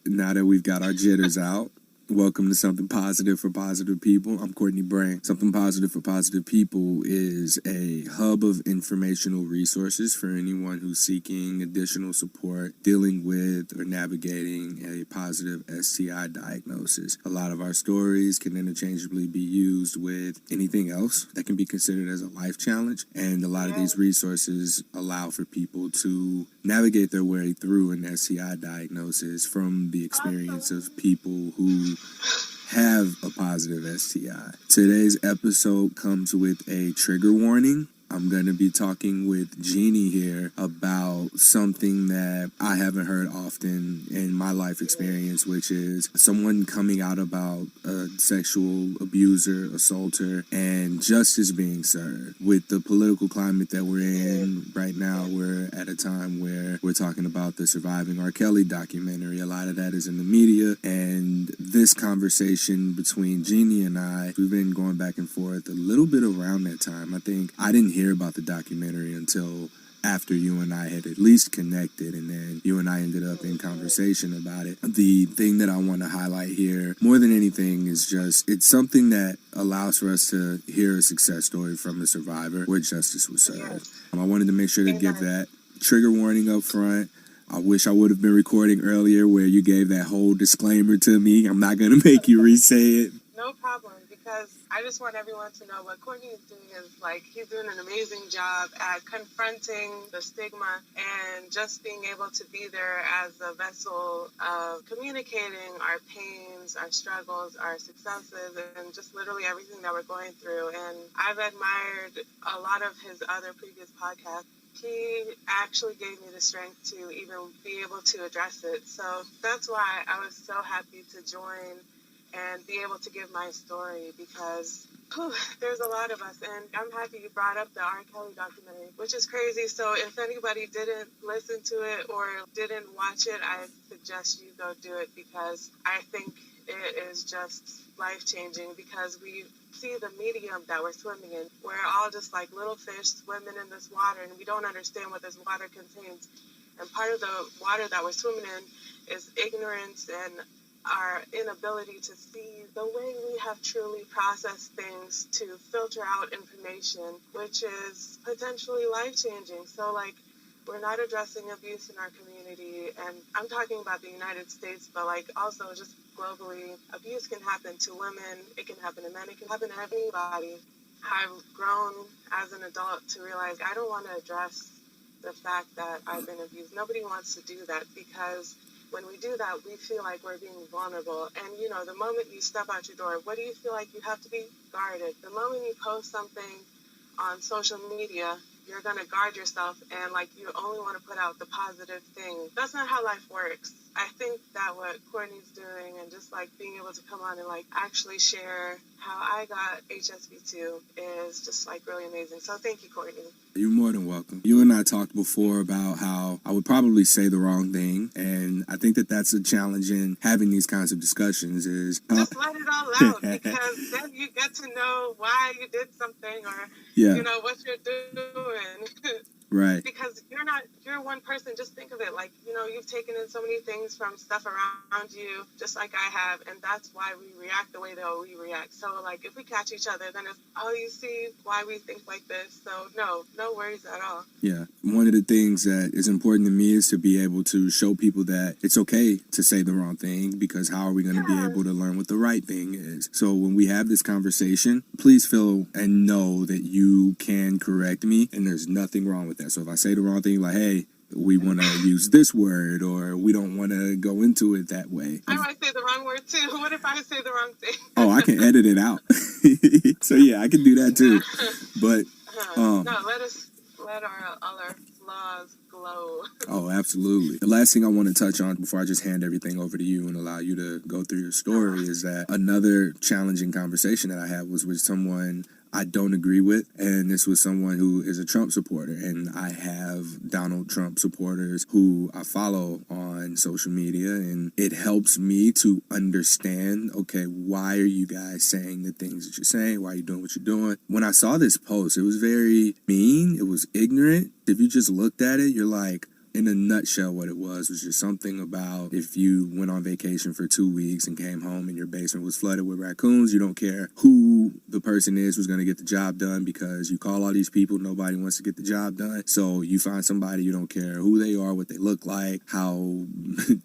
Now that we've got our jitters out, welcome to Something Positive for Positive People. I'm Courtney Brand. Something Positive for Positive People is a hub of informational resources for anyone who's seeking additional support dealing with or navigating a positive STI diagnosis. A lot of our stories can interchangeably be used with anything else that can be considered as a life challenge, and a lot of these resources allow for people to navigate their way through an STI diagnosis from the experience of people who have a positive STI. Today's episode comes with a trigger warning. I'm going to be talking with Genie here about something that I haven't heard often in my life experience, which is someone coming out about a sexual abuser, assaulter, and justice being served. With the political climate that we're in right now, we're at a time where we're talking about the Surviving R. Kelly documentary. A lot of that is in the media, and this conversation between Genie and I, we've been going back and forth a little bit around that time. I think I didn't hear about the documentary until after you and I had at least connected, and then you and I ended up in conversation about it. The thing that I want to highlight here more than anything is just it's something that allows for us to hear a success story from a survivor where justice was served. I wanted to make sure to give that trigger warning up front. I wish I would have been recording earlier where you gave that whole disclaimer to me. I'm not going to make you re-say it. No problem, because I just want everyone to know what Courtney is doing is, he's doing an amazing job at confronting the stigma and just being able to be there as a vessel of communicating our pains, our struggles, our successes, and just literally everything that we're going through. And I've admired a lot of his other previous podcasts. He actually gave me the strength to even be able to address it. So that's why I was so happy to join and be able to give my story, because there's a lot of us. And I'm happy you brought up the R. Kelly documentary, which is crazy. So if anybody didn't listen to it or didn't watch it, I suggest you go do it, because I think it is just life-changing, because we see the medium that we're swimming in. We're all just like little fish swimming in this water, and we don't understand what this water contains. And part of the water that we're swimming in is ignorance and our inability to see the way we have truly processed things to filter out information, which is potentially life-changing. So, we're not addressing abuse in our community, and I'm talking about the United States, but, also just globally, abuse can happen to women, it can happen to men, it can happen to anybody. I've grown as an adult to realize I don't want to address the fact that I've been abused. Nobody wants to do that, because when we do that, we feel like we're being vulnerable. And, the moment you step out your door, what do you feel like? You have to be guarded. The moment you post something on social media, you're going to guard yourself, and, you only want to put out the positive thing. That's not how life works. I think that what Courtney's doing, and just, being able to come on and, actually share how I got HSV2 is just, really amazing. So thank you, Courtney. You're more than welcome. You and I talked before about how I would probably say the wrong thing, and I think that that's a challenge in having these kinds of discussions is... Just let it all out, because then you get to know why you did something, or, what you're doing. Right. Because you're one person. Just think of it you've taken in so many things from stuff around you, just like I have, and that's why we react the way that we react. So, if we catch each other, then it's, you see why we think like this. So, no worries at all. Yeah. One of the things that is important to me is to be able to show people that it's okay to say the wrong thing, because how are we going to be able to learn what the right thing is? So when we have this conversation, please feel and know that you can correct me, and there's nothing wrong with that. So if I say the wrong thing, hey, we want to use this word, or we don't want to go into it that way. I might say the wrong word too. What if I say the wrong thing? Oh, I can edit it out. So yeah, I can do that too. But let all our flaws glow. Oh, absolutely. The last thing I want to touch on before I just hand everything over to you and allow you to go through your story is that another challenging conversation that I had was with someone I don't agree with, and this was someone who is a Trump supporter, and I have Donald Trump supporters who I follow on social media, and it helps me to understand, okay, why are you guys saying the things that you're saying? Why are you doing what you're doing? When I saw this post, it was very mean, it was ignorant. If you just looked at it, you're like, in a nutshell, what it was just something about if you went on vacation for 2 weeks and came home and your basement was flooded with raccoons, you don't care who the person is who's going to get the job done because you call all these people, nobody wants to get the job done. So you find somebody, you don't care who they are, what they look like, how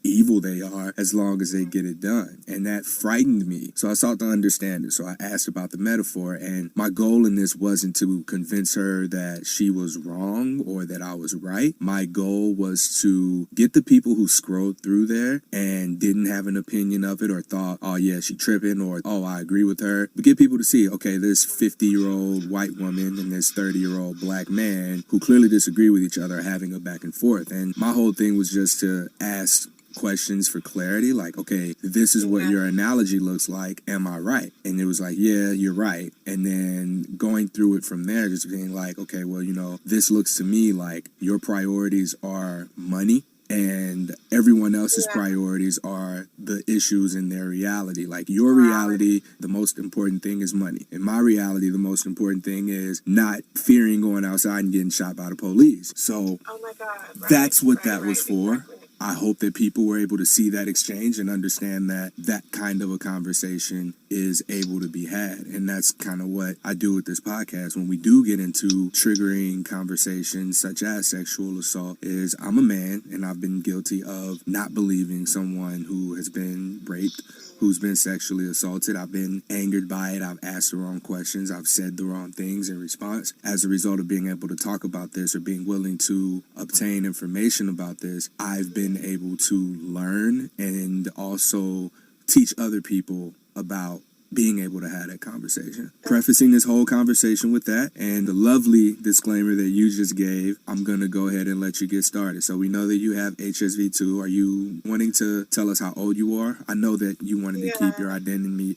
evil they are, as long as they get it done. And that frightened me. So I sought to understand it. So I asked about the metaphor, and my goal in this wasn't to convince her that she was wrong or that I was right. My goal was to get the people who scrolled through there and didn't have an opinion of it or thought, oh yeah, she tripping, or oh, I agree with her. But get people to see, okay, this 50-year-old white woman and this 30-year-old black man who clearly disagree with each other having a back and forth. And my whole thing was just to ask questions for clarity, like, okay, this is what your analogy looks like, am I right? And it was like, yeah, you're right. And then going through it from there, just being like, okay, well, you know, this looks to me like your priorities are money and everyone else's priorities are the issues in their reality. Like your reality, the most important thing is money. In my reality, the most important thing is not fearing going outside and getting shot by the police. So oh my God, that's what that was for. Exactly. I hope that people were able to see that exchange and understand that that kind of a conversation is able to be had. And that's kind of what I do with this podcast. When we do get into triggering conversations such as sexual assault, is I'm a man and I've been guilty of not believing someone who has been raped, who's been sexually assaulted. I've been angered by it. I've asked the wrong questions. I've said the wrong things in response. As a result of being able to talk about this or being willing to obtain information about this, I've been able to learn and also teach other people about being able to have that conversation. Prefacing this whole conversation with that and the lovely disclaimer that you just gave, I'm going to go ahead and let you get started. So we know that you have HSV2. Are you wanting to tell us how old you are? I know that you wanted to keep your identity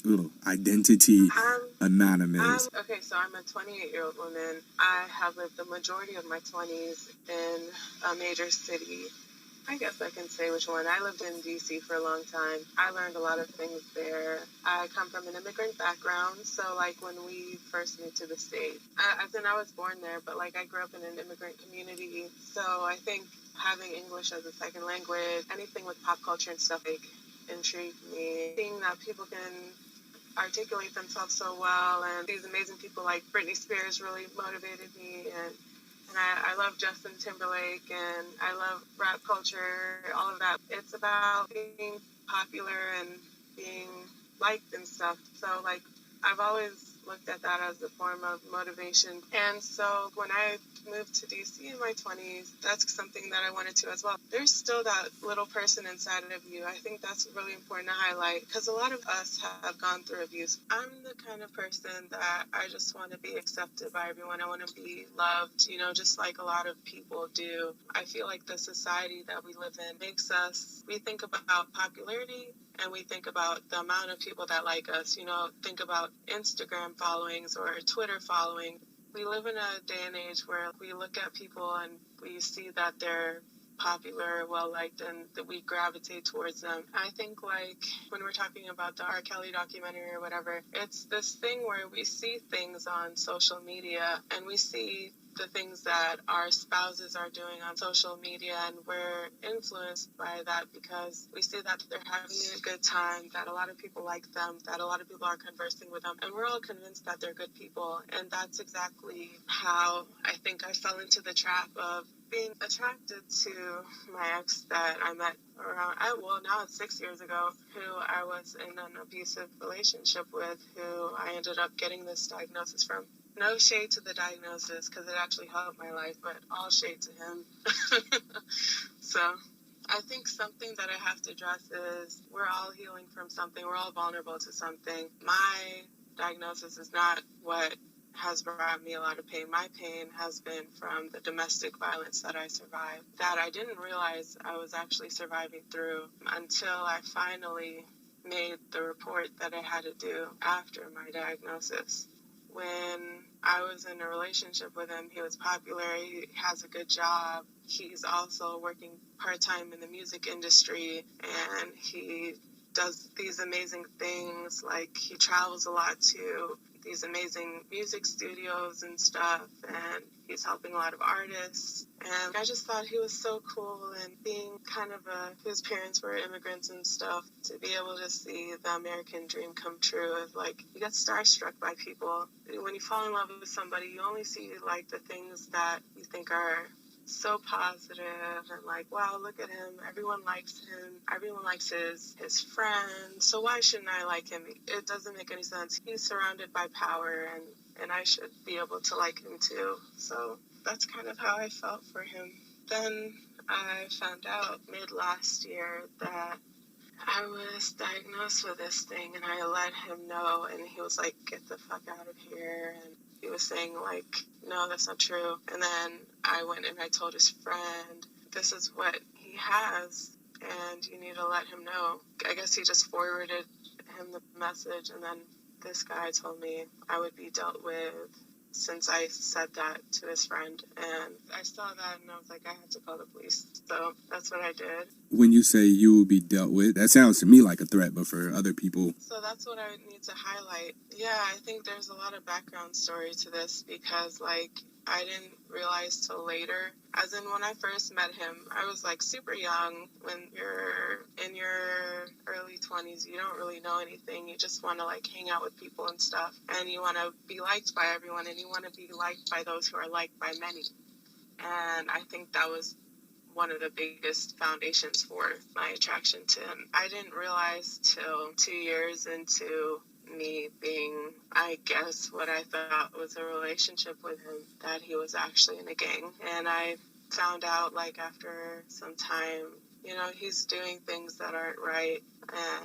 anonymous. Okay, so I'm a 28-year-old woman. I have lived the majority of my 20s in a major city. I guess I can say which one. I lived in D.C. for a long time. I learned a lot of things there. I come from an immigrant background, so like when we first moved to the state, as in I was born there, but like I grew up in an immigrant community, so I think having English as a second language, anything with pop culture and stuff, like intrigued me. Seeing that people can articulate themselves so well, and these amazing people like Britney Spears really motivated me, and I love Justin Timberlake, and I love rap culture, all of that. It's about being popular and being liked and stuff. So, like, I've always looked at that as a form of motivation. And so when I moved to DC in my 20s, that's something that I wanted to as well. There's still that little person inside of you. I think that's really important to highlight because a lot of us have gone through abuse. I'm the kind of person that I just want to be accepted by everyone. I want to be loved, you know, just like a lot of people do. I feel like the society that we live in makes us, we think about popularity and we think about the amount of people that like us, you know, think about Instagram followings or Twitter following. We live in a day and age where we look at people and we see that they're popular, well-liked, and that we gravitate towards them. I think, like, when we're talking about the R. Kelly documentary or whatever, it's this thing where we see things on social media and we see the things that our spouses are doing on social media, and we're influenced by that because we see that they're having a good time, that a lot of people like them, that a lot of people are conversing with them, and we're all convinced that they're good people. And that's exactly how I think I fell into the trap of being attracted to my ex that I met around, now it's 6 years ago, who I was in an abusive relationship with, who I ended up getting this diagnosis from. No shade to the diagnosis because it actually helped my life, but all shade to him. So I think something that I have to address is we're all healing from something. We're all vulnerable to something. My diagnosis is not what has brought me a lot of pain. My pain has been from the domestic violence that I survived, that I didn't realize I was actually surviving through until I finally made the report that I had to do after my diagnosis. When I was in a relationship with him, he was popular, he has a good job, he's also working part-time in the music industry, and he does these amazing things, like he travels a lot too. these amazing music studios and stuff, and he's helping a lot of artists. And I just thought he was so cool, and being kind of his parents were immigrants and stuff, to be able to see the American dream come true of like, you get starstruck by people. When you fall in love with somebody, you only see like the things that you think are so positive, and like, wow, look at him, everyone likes him, everyone likes his friend, so why shouldn't I like him? It doesn't make any sense. He's surrounded by power, and I should be able to like him too. So that's kind of how I felt for him. Then I found out mid last year that I was diagnosed with this thing, and I let him know, and he was like, get the fuck out of here. And he was saying like, no, that's not true. And then I went and I told his friend, this is what he has, and you need to let him know. I guess he just forwarded him the message, and then this guy told me I would be dealt with since I said that to his friend. And I saw that, and I was like, I have to call the police. So that's what I did. When you say you will be dealt with, that sounds to me like a threat, but for other people. So that's what I need to highlight. Yeah, I think there's a lot of background story to this, because like, I didn't realize till later. As in, when I first met him, I was like super young. When you're in your early 20s, you don't really know anything. You just want to like hang out with people and stuff. And you want to be liked by everyone, and you want to be liked by those who are liked by many. And I think that was one of the biggest foundations for my attraction to him. I didn't realize till 2 years into me being, I guess, what I thought was a relationship with him, that he was actually in a gang. And I found out like after some time, you know, he's doing things that aren't right.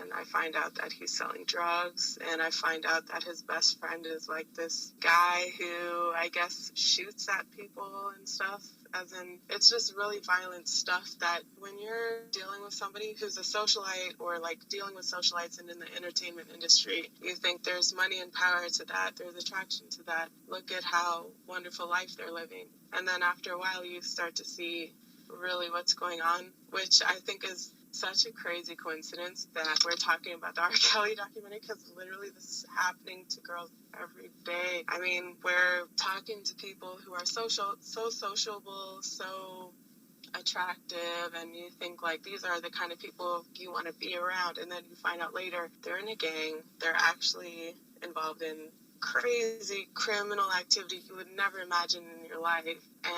And I find out that he's selling drugs, and I find out that his best friend is like this guy who I guess shoots at people and stuff. As in, it's just really violent stuff that when you're dealing with somebody who's a socialite, or like dealing with socialites and in the entertainment industry, you think there's money and power to that, there's attraction to that. Look at how wonderful life they're living. And then after a while, you start to see really what's going on, which I think is such a crazy coincidence that we're talking about the R. Kelly documentary, because literally this is happening to girls every day. I mean, we're talking to people who are so sociable, so attractive, and you think like these are the kind of people you want to be around, and then you find out later they're in a gang, they're actually involved in crazy criminal activity you would never imagine in your life,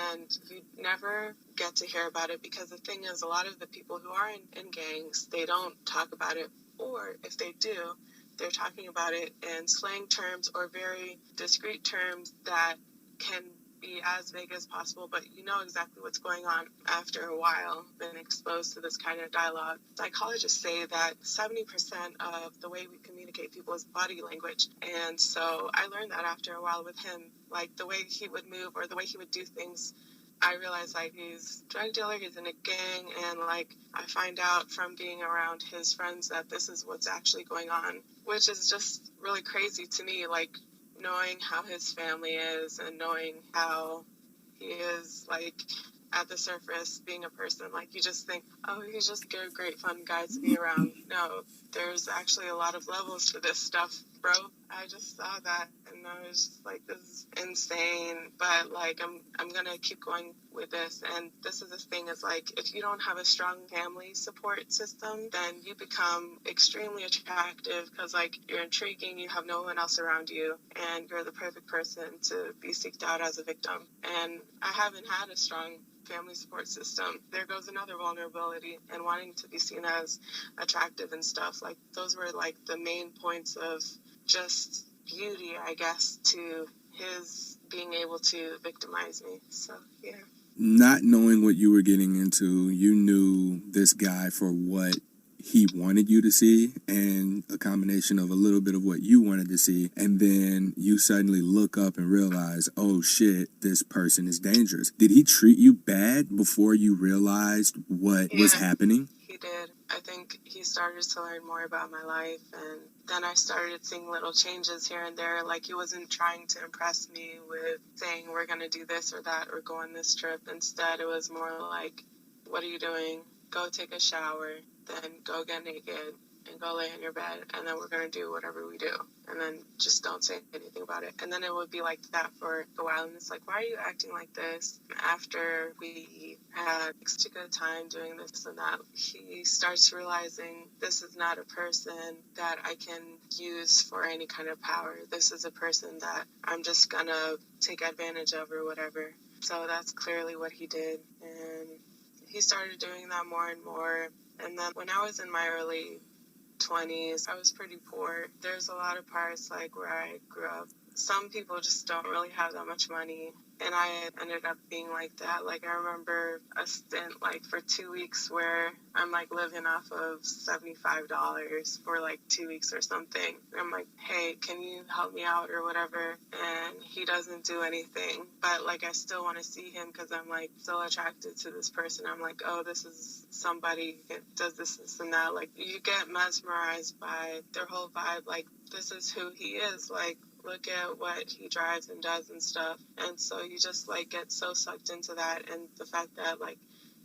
and you never get to hear about it, because the thing is, a lot of the people who are in gangs, they don't talk about it, or if they do, they're talking about it in slang terms or very discreet terms that can be as vague as possible, but you know exactly what's going on after a while, been exposed to this kind of dialogue. Psychologists say that 70% of the way we communicate people is body language. And so I learned that after a while with him, like the way he would move or the way he would do things. I realized like he's a drug dealer, he's in a gang, and like I find out from being around his friends that this is what's actually going on, which is just really crazy to me. Like, knowing how his family is and knowing how he is, like, at the surface, being a person, like, you just think, oh, he's just a great, fun guy to be around. No, there's actually a lot of levels to this stuff, bro. I just saw that, and I was just like, this is insane, but, like, I'm gonna keep going with this, and this is the thing, is, like, if you don't have a strong family support system, then you become extremely attractive, because, like, you're intriguing, you have no one else around you, and you're the perfect person to be seeked out as a victim, and I haven't had a strong family support system. There goes another vulnerability, and wanting to be seen as attractive and stuff. Like, those were like the main points of just beauty, I guess, to his being able to victimize me. So, yeah. Not knowing what you were getting into, you knew this guy for what he wanted you to see, and a combination of a little bit of what you wanted to see, and then you suddenly look up and realize, oh shit, this person is dangerous. Did he treat you bad before you realized what was happening? He did. I think he started to learn more about my life, and then I started seeing little changes here and there. Like, he wasn't trying to impress me with saying we're going to do this or that or go on this trip. Instead, it was more like, what are you doing? Go take a shower, then go get naked, and go lay in your bed, and then we're going to do whatever we do, and then just don't say anything about it. And then it would be like that for a while, and it's like, why are you acting like this? After we had such a good time doing this and that, he starts realizing this is not a person that I can use for any kind of power. This is a person that I'm just going to take advantage of or whatever. So that's clearly what he did, and he started doing that more and more. And then when I was in my early 20s, I was pretty poor. There's a lot of parts like where I grew up. Some people just don't really have that much money, and I ended up being like that. Like, I remember a stint like for 2 weeks where I'm like living off of $75 for like 2 weeks or something. And I'm like, hey, can you help me out or whatever? And he doesn't do anything, but like I still want to see him because I'm like still attracted to this person. I'm like, oh, this is somebody that does this and that. Like, you get mesmerized by their whole vibe. Like, this is who he is. Like, look at what he drives and does and stuff. And so you just like get so sucked into that, and the fact that like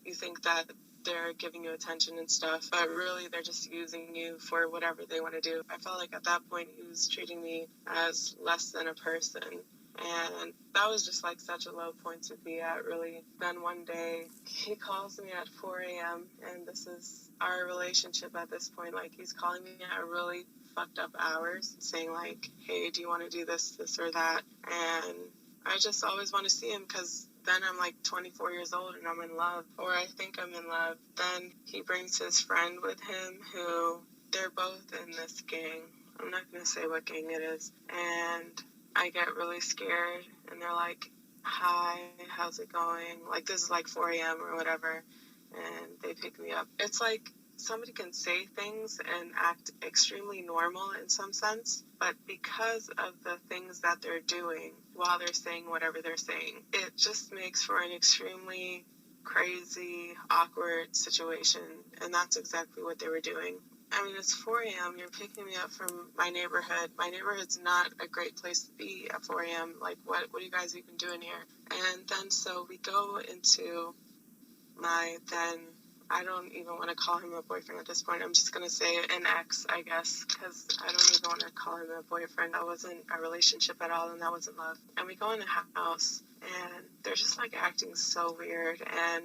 you think that they're giving you attention and stuff, but really they're just using you for whatever they want to do. I felt like at that point he was treating me as less than a person, and that was just like such a low point to be at, really. Then one day he calls me at 4 a.m. and this is our relationship at this point. Like, he's calling me at really fucked up hours saying like, hey, do you want to do this or that? And I just always want to see him because then I'm like 24 years old and I'm in love, or I think I'm in love. Then he brings his friend with him who, they're both in this gang. I'm not going to say what gang it is. And I get really scared, and they're like, hi, how's it going? Like, this is like 4 a.m. or whatever, and they pick me up. It's like somebody can say things and act extremely normal in some sense, but because of the things that they're doing while they're saying whatever they're saying, it just makes for an extremely crazy, awkward situation, and that's exactly what they were doing. I mean, it's 4 a.m. You're picking me up from my neighborhood. My neighborhood's not a great place to be at 4 a.m. Like, what are you guys even doing here? And then so we go into my then, I don't even want to call him a boyfriend at this point. I'm just going to say an ex, I guess, because I don't even want to call him a boyfriend. That wasn't a relationship at all, and that wasn't love. And we go in the house, and they're just like acting so weird. And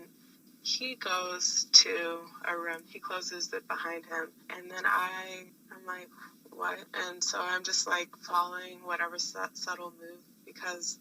he goes to a room. He closes it behind him. And then I'm like, what? And so I'm just like following whatever subtle move, because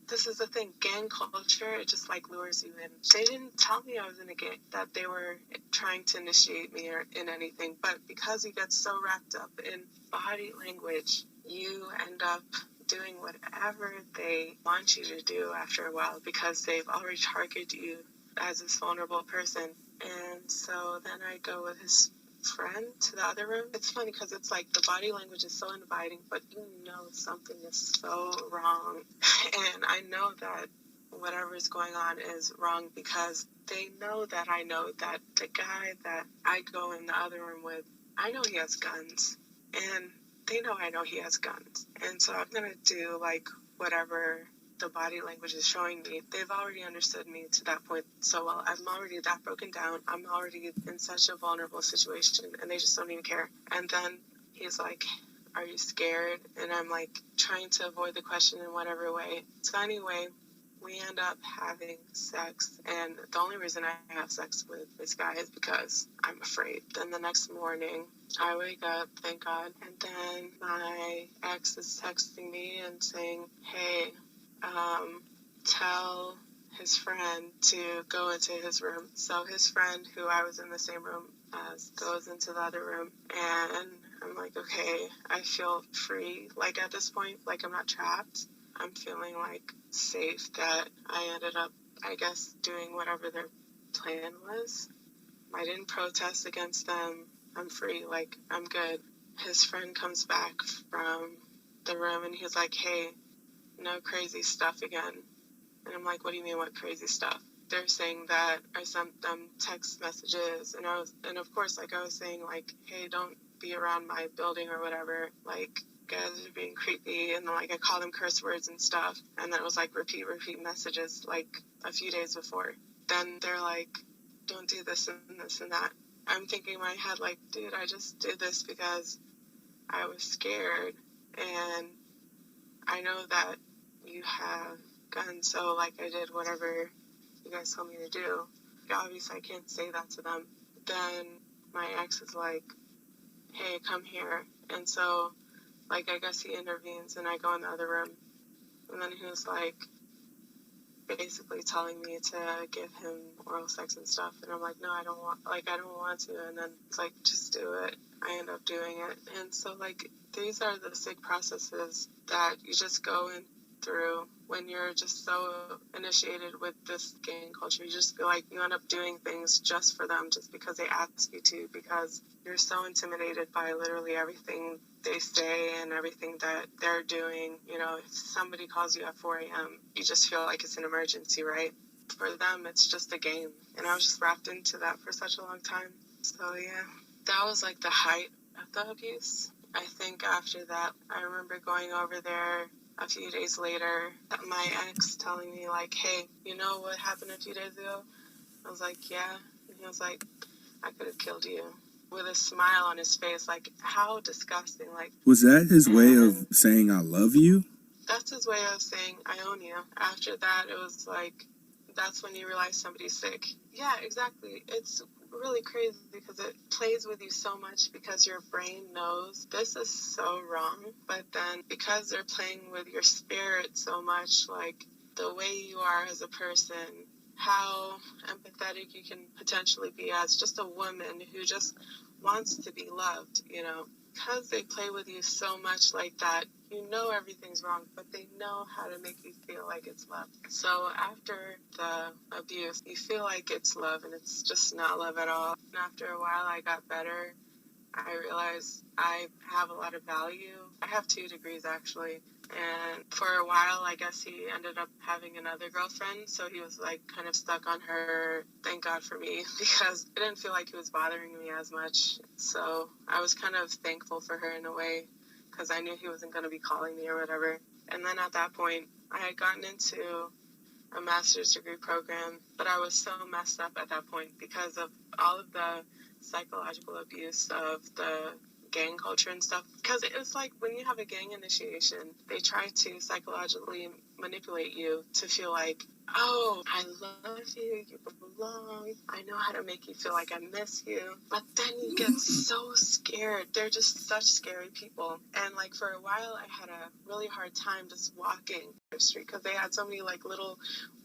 this is the thing, gang culture, it just like lures you in. They didn't tell me I was in a gang, that they were trying to initiate me or in anything, but because you get so wrapped up in body language, you end up doing whatever they want you to do after a while, because they've already targeted you as this vulnerable person. And so then I go with his friend to the other room. It's funny because it's like the body language is so inviting, but you know something is so wrong. And I know that whatever is going on is wrong because they know that I know that the guy that I go in the other room with, I know he has guns. And they know I know he has guns. And so I'm going to do like whatever the body language is showing me. They've already understood me to that point so well. I'm already that broken down. I'm already in such a vulnerable situation, and they just don't even care. And then he's like, are you scared? And I'm like trying to avoid the question in whatever way. So anyway, we end up having sex, and the only reason I have sex with this guy is because I'm afraid. Then the next morning, I wake up, thank God, and then my ex is texting me and saying, hey, tell his friend to go into his room. So his friend, who I was in the same room as, goes into the other room, and I'm like, okay, I feel free. Like, at this point, like, I'm not trapped. I'm feeling like safe that I ended up, I guess, doing whatever their plan was. I didn't protest against them. I'm free. Like, I'm good. His friend comes back from the room, and he's like, hey, no crazy stuff again. And I'm like, what do you mean, what crazy stuff? They're saying that I sent them text messages, and of course, like I was saying, like, hey, don't be around my building or whatever, like, guys are being creepy, and like I call them curse words and stuff, and then it was like repeat messages like a few days before. Then they're like, don't do this and this and that. I'm thinking in my head, like, dude, I just did this because I was scared, and I know that you have guns, so, like, I did whatever you guys told me to do. Obviously, I can't say that to them. Then my ex is like, hey, come here. And so, like, I guess he intervenes, and I go in the other room. And then he was, like, basically telling me to give him oral sex and stuff. And I'm like, no, I don't want to. And then it's like, just do it. I end up doing it. And so, like, these are the sick processes that you just go in through when you're just so initiated with this gang culture. You just feel like you end up doing things just for them, just because they ask you to, because you're so intimidated by literally everything they say and everything that they're doing. You know, if somebody calls you at 4 a.m., you just feel like it's an emergency, right? For them, it's just a game. And I was just wrapped into that for such a long time. So, yeah, that was like the height of the abuse. I think after that, I remember going over there a few days later, my ex telling me, like, hey, you know what happened a few days ago? I was like, yeah. And he was like, I could have killed you. With a smile on his face, like, how disgusting. Like, was that his way of saying I love you? That's his way of saying I own you. After that, it was like, that's when you realize somebody's sick. Yeah, exactly. It's really crazy because it plays with you so much, because your brain knows this is so wrong. But then because they're playing with your spirit so much, like the way you are as a person, how empathetic you can potentially be as just a woman who just wants to be loved, you know, because they play with you so much like that, you know everything's wrong, but they know how to make you feel like it's love. So after the abuse, you feel like it's love, and it's just not love at all. And after a while, I got better. I realized I have a lot of value. I have 2 degrees, actually. And for a while, I guess he ended up having another girlfriend. So he was like kind of stuck on her. Thank God for me, because it didn't feel like he was bothering me as much. So I was kind of thankful for her in a way, because I knew he wasn't going to be calling me or whatever. And then at that point, I had gotten into a master's degree program, but I was so messed up at that point because of all of the psychological abuse of the gang culture and stuff. Because it was like when you have a gang initiation, they try to psychologically manipulate you to feel like, oh, I love you, you belong, I know how to make you feel like I miss you. But then you get so scared. They're just such scary people. And like for a while, I had a really hard time just walking the street, because they had so many like little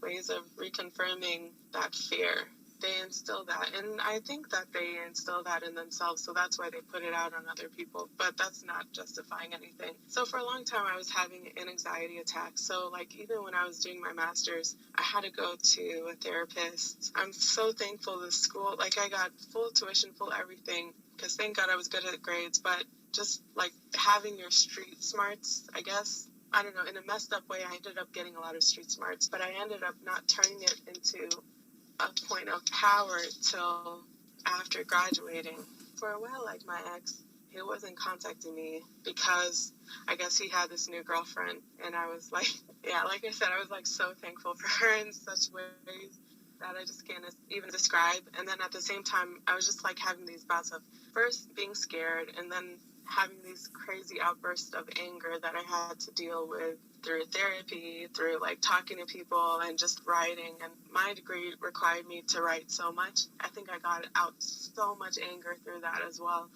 ways of reconfirming that fear. They instill that, and I think that they instill that in themselves, so that's why they put it out on other people, but that's not justifying anything. So for a long time, I was having an anxiety attack. So like even when I was doing my master's, I had to go to a therapist. I'm so thankful the school, like I got full tuition, full everything, because thank God I was good at grades, but just like having your street smarts, I guess, I don't know, in a messed up way, I ended up getting a lot of street smarts, but I ended up not turning it into a point of power till after graduating. For a while, like my ex, he wasn't contacting me because I guess he had this new girlfriend, and I was like, yeah, like I said, I was like so thankful for her in such ways that I just can't even describe. And then at the same time, I was just like having these bouts of first being scared, and then having these crazy outbursts of anger that I had to deal with through therapy, through like talking to people and just writing. And my degree required me to write so much. I think I got out so much anger through that as well.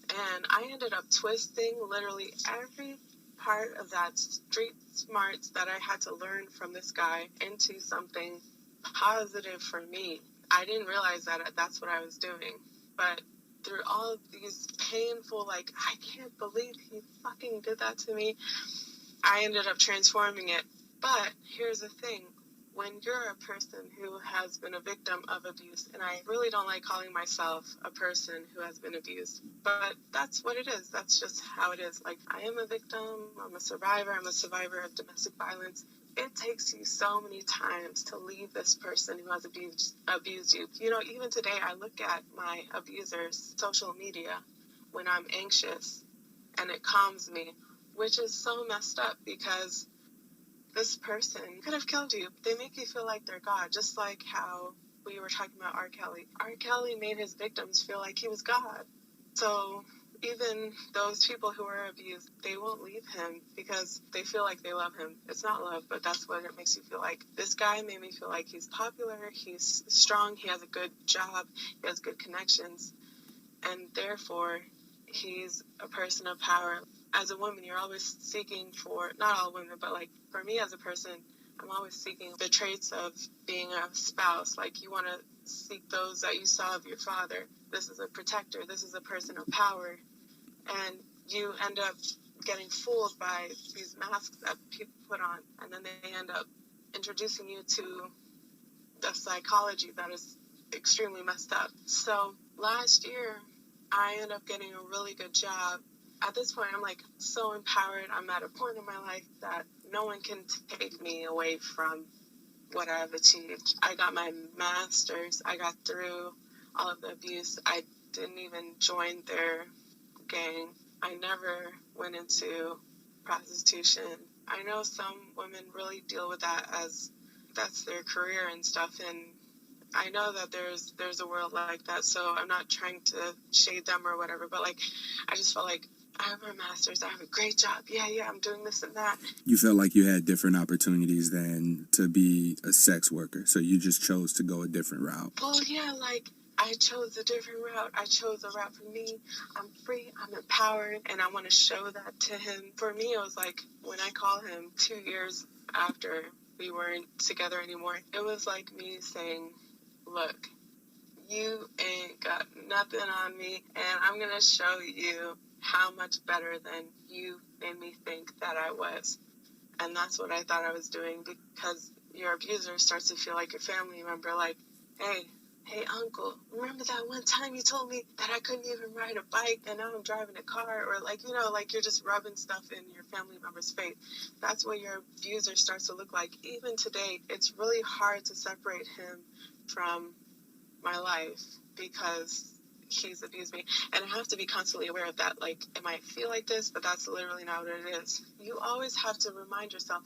And I ended up twisting literally every part of that street smarts that I had to learn from this guy into something positive for me. I didn't realize that that's what I was doing. But through all of these painful, like, I can't believe he fucking did that to me, I ended up transforming it. But here's the thing. When you're a person who has been a victim of abuse, and I really don't like calling myself a person who has been abused, but that's what it is. That's just how it is. Like, I am a victim. I'm a survivor of domestic violence. It takes you so many times to leave this person who has abused you. You know, even today, I look at my abuser's social media when I'm anxious, and it calms me, which is so messed up, because this person could have killed you. They make you feel like they're God, just like how we were talking about R. Kelly. R. Kelly made his victims feel like he was God. So even those people who are abused, they won't leave him because they feel like they love him. It's not love, but that's what it makes you feel like. This guy made me feel like he's popular, he's strong, he has a good job, he has good connections, and therefore he's a person of power. As a woman, you're always seeking for, not all women, but like for me as a person, I'm always seeking the traits of being a spouse. Like you want to seek those that you saw of your father. This is a protector. This is a person of power. And you end up getting fooled by these masks that people put on. And then they end up introducing you to the psychology that is extremely messed up. So last year, I ended up getting a really good job. At this point, I'm like so empowered. I'm at a point in my life that no one can take me away from what I've achieved. I got my master's. I got through all of the abuse. I didn't even join their gang. I never went into prostitution. I know some women really deal with that as that's their career and stuff, and I know that there's a world like that, so I'm not trying to shade them or whatever, but like I just felt like I have my master's, I have a great job, yeah, I'm doing this and that. You felt like you had different opportunities than to be a sex worker, so you just chose to go a different route. Well, yeah, like I chose a different route. I chose a route for me. I'm free, I'm empowered, and I want to show that to him. For me, it was like when I called him 2 years after we weren't together anymore, it was like me saying, look, you ain't got nothing on me, and I'm going to show you how much better than you made me think that I was. And that's what I thought I was doing, because your abuser starts to feel like your family member, like, hey, uncle, remember that one time you told me that I couldn't even ride a bike and now I'm driving a car? Or like, like you're just rubbing stuff in your family member's face. That's what your abuser starts to look like. Even today, it's really hard to separate him from my life because he's abused me. And I have to be constantly aware of that. Like, it might feel like this, but that's literally not what it is. You always have to remind yourself,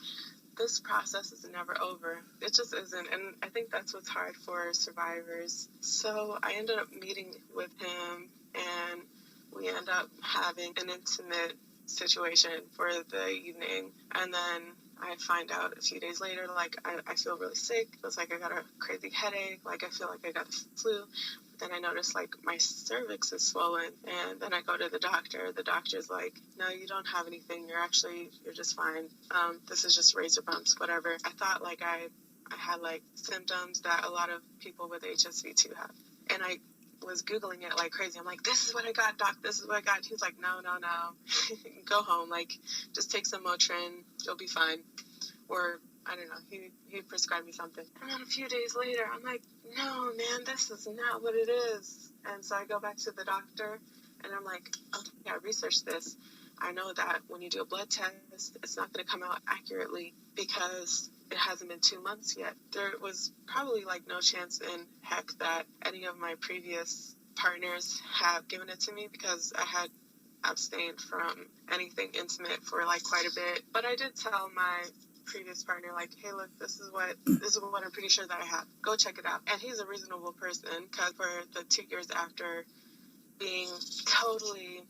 this process is never over. It just isn't. And I think that's what's hard for survivors. So I ended up meeting with him, and we end up having an intimate situation for the evening. And then I find out a few days later, like, I feel really sick. It feels like I got a crazy headache. Like, I feel like I got the flu. Then I notice, like, my cervix is swollen, and then I go to the doctor. The doctor's like, no, you don't have anything. You're just fine. This is just razor bumps, whatever. I thought, like, I had, like, symptoms that a lot of people with HSV2 have. And I was Googling it like crazy. I'm like, this is what I got, doc. This is what I got. He was like, no. Go home. Like, just take some Motrin. You'll be fine. Or I don't know, he prescribed me something. And then a few days later, I'm like, no, man, this is not what it is. And so I go back to the doctor, and I'm like, okay, I researched this. I know that when you do a blood test, it's not going to come out accurately because it hasn't been 2 months yet. There was probably, like, no chance in heck that any of my previous partners have given it to me because I had abstained from anything intimate for, like, quite a bit. But I did tell my previous partner, like, hey, look, this is what I'm pretty sure that I have. Go check it out. And he's a reasonable person, because for the 2 years after being totally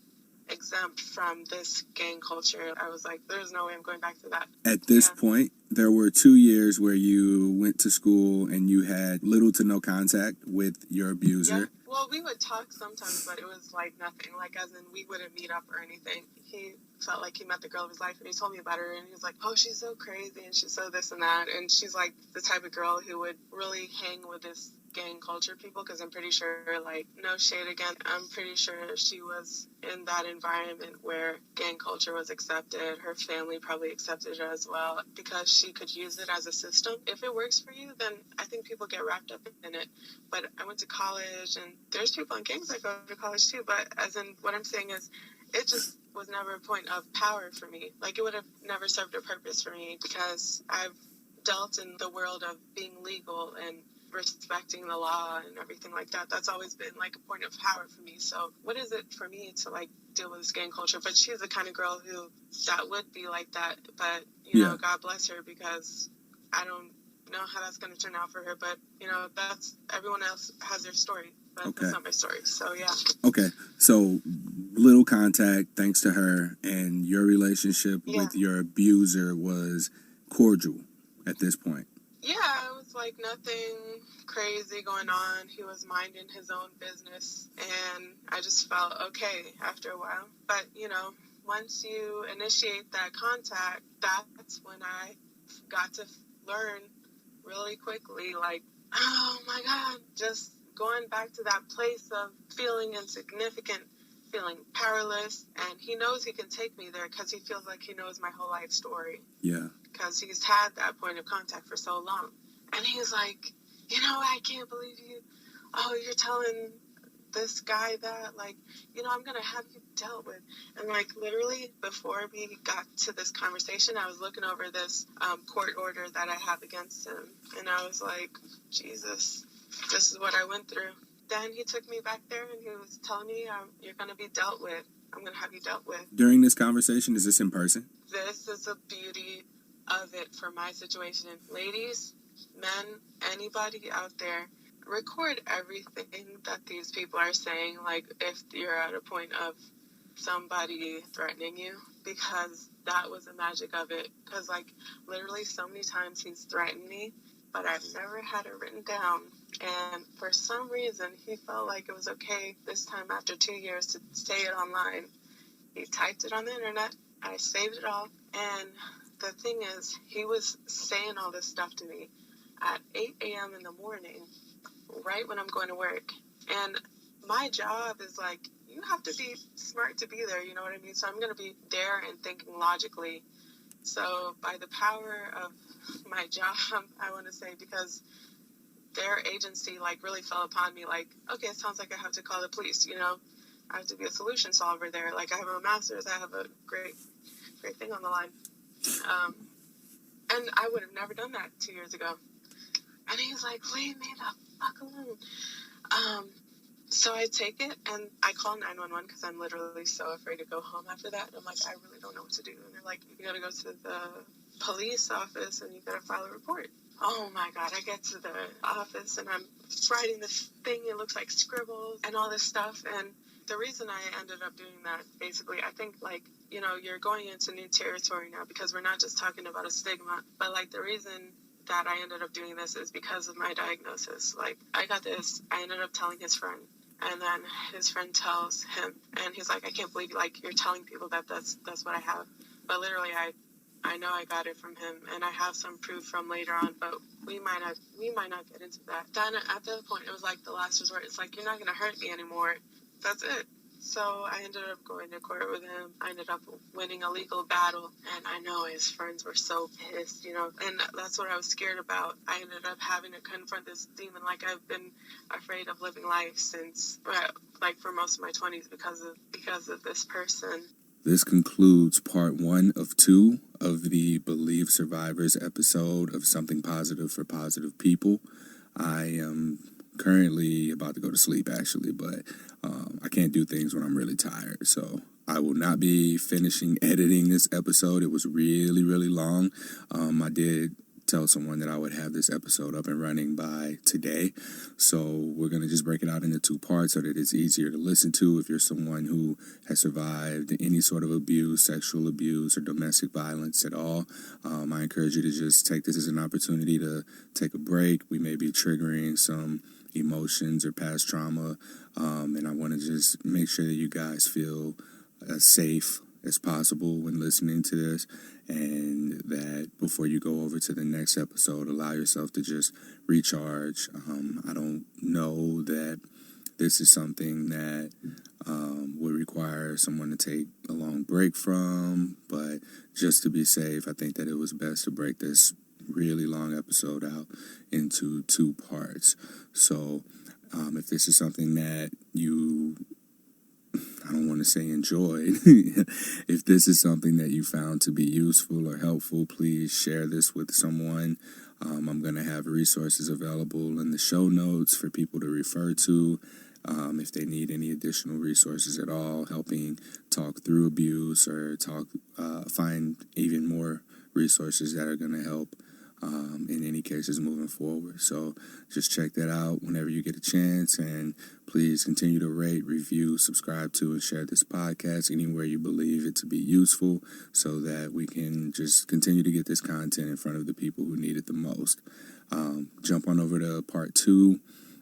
exempt from this gang culture, I was like, there's no way I'm going back to that. At this point, there were 2 years where you went to school and you had little to no contact with your abuser. Yeah. Well, we would talk sometimes, but it was like nothing. Like, as in, we wouldn't meet up or anything. He felt like he met the girl of his life, and he told me about her, and he was like, oh, she's so crazy, and she's so this and that, and she's like the type of girl who would really hang with this gang culture people, because I'm pretty sure, like, no shade again, I'm pretty sure she was in that environment where gang culture was accepted. Her family probably accepted her as well, because she could use it as a system. If it works for you, then I think people get wrapped up in it. But I went to college, and there's people in gangs that go to college too, but as in, what I'm saying is, it just was never a point of power for me. Like, it would have never served a purpose for me, because I've dealt in the world of being legal and respecting the law and everything like that. That's always been, like, a point of power for me. So what is it for me to, like, deal with this gang culture? But she's the kind of girl who that would be like that. But, you know, God bless her, because I don't know how that's going to turn out for her. But, that's everyone else has their story. But Okay. That's not my story. So, yeah. Okay. So, little contact thanks to her, and your relationship with your abuser was cordial at this point. Yeah, it was like nothing crazy going on. He was minding his own business, and I just felt okay after a while. But, once you initiate that contact, that's when I got to learn really quickly, like, oh my God, just going back to that place of feeling insignificant, feeling powerless. And he knows he can take me there because he feels like he knows my whole life story. Yeah. Because he's had that point of contact for so long. And he's like, I can't believe you. Oh, you're telling this guy that, like, I'm going to have you dealt with. And, like, literally before we got to this conversation, I was looking over this court order that I have against him. And I was like, Jesus, this is what I went through. Then he took me back there and he was telling me, you're going to be dealt with. I'm going to have you dealt with. During this conversation, is this in person? This is the beauty of it for my situation. Ladies, men, anybody out there, record everything that these people are saying, like if you're at a point of somebody threatening you, because that was the magic of it. Because, like, literally so many times he's threatened me, but I've never had it written down. And for some reason, he felt like it was okay this time after 2 years to say it online. He typed it on the internet. I saved it all. And the thing is, he was saying all this stuff to me at 8 a.m. in the morning, right when I'm going to work. And my job is like, you have to be smart to be there, you know what I mean? So I'm going to be there and thinking logically. So by the power of my job, I want to say, because their agency, like, really fell upon me, like, okay, it sounds like I have to call the police, I have to be a solution solver there. Like, I have a master's, I have a great thing on the line. And I would have never done that 2 years ago. And he's like, leave me the fuck alone. So I take it and I call 911 because I'm literally so afraid to go home after that. And I'm like, I really don't know what to do. And they're like, you got to go to the police office and you got to file a report. Oh my God, I get to the office and I'm writing this thing. It looks like scribbles and all this stuff. And the reason I ended up doing that, basically, I think, like, you're going into new territory now because we're not just talking about a stigma, but, like, the reason that I ended up doing this is because of my diagnosis. Like, I got this, I ended up telling his friend, and then his friend tells him, and he's like, I can't believe, like, you're telling people that that's what I have. But literally, I know I got it from him, and I have some proof from later on, but we might not get into that. Then at that point, it was like the last resort. It's like, you're not going to hurt me anymore. That's it. So I ended up going to court with him. I ended up winning a legal battle, and I know his friends were so pissed, and that's what I was scared about. I ended up having to confront this demon. Like, I've been afraid of living life since, like, for most of my 20s because of this person. This concludes part 1 of 2 of the Believe Survivors episode of Something Positive for Positive People. I am currently about to go to sleep, actually, but I can't do things when I'm really tired, so I will not be finishing editing this episode. It was really, really long. I did tell someone that I would have this episode up and running by today, so we're going to just break it out into 2 parts so that it's easier to listen to if you're someone who has survived any sort of abuse, sexual abuse, or domestic violence at all. I encourage you to just take this as an opportunity to take a break. We may be triggering some emotions or past trauma, and I want to just make sure that you guys feel as safe as possible when listening to this, and that before you go over to the next episode, allow yourself to just recharge. I don't know that this is something that would require someone to take a long break from, but just to be safe, I think that it was best to break this really long episode out into 2 parts. So if this is something that you, I don't want to say enjoyed, if this is something that you found to be useful or helpful, please share this with someone. I'm going to have resources available in the show notes for people to refer to if they need any additional resources at all, helping talk through abuse or find even more resources that are going to help in any cases moving forward. So just check that out whenever you get a chance, and please continue to rate, review, subscribe to, and share this podcast anywhere you believe it to be useful, so that we can just continue to get this content in front of the people who need it the most. Jump on over to part 2.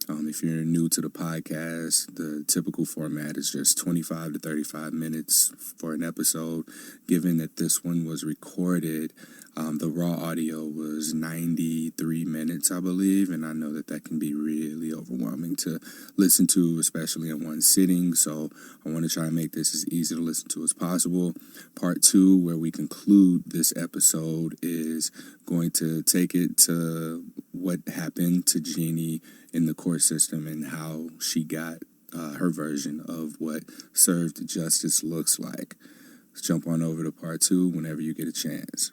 If you're new to the podcast, the typical format is just 25 to 35 minutes for an episode. Given that this one was recorded, the raw audio was 93 minutes, I believe, and I know that can be really overwhelming to listen to, especially in one sitting, so I want to try and make this as easy to listen to as possible. Part 2, where we conclude this episode, is going to take it to what happened to Genie in the court system and how she got her version of what served justice looks like. Let's jump on over to part 2 whenever you get a chance.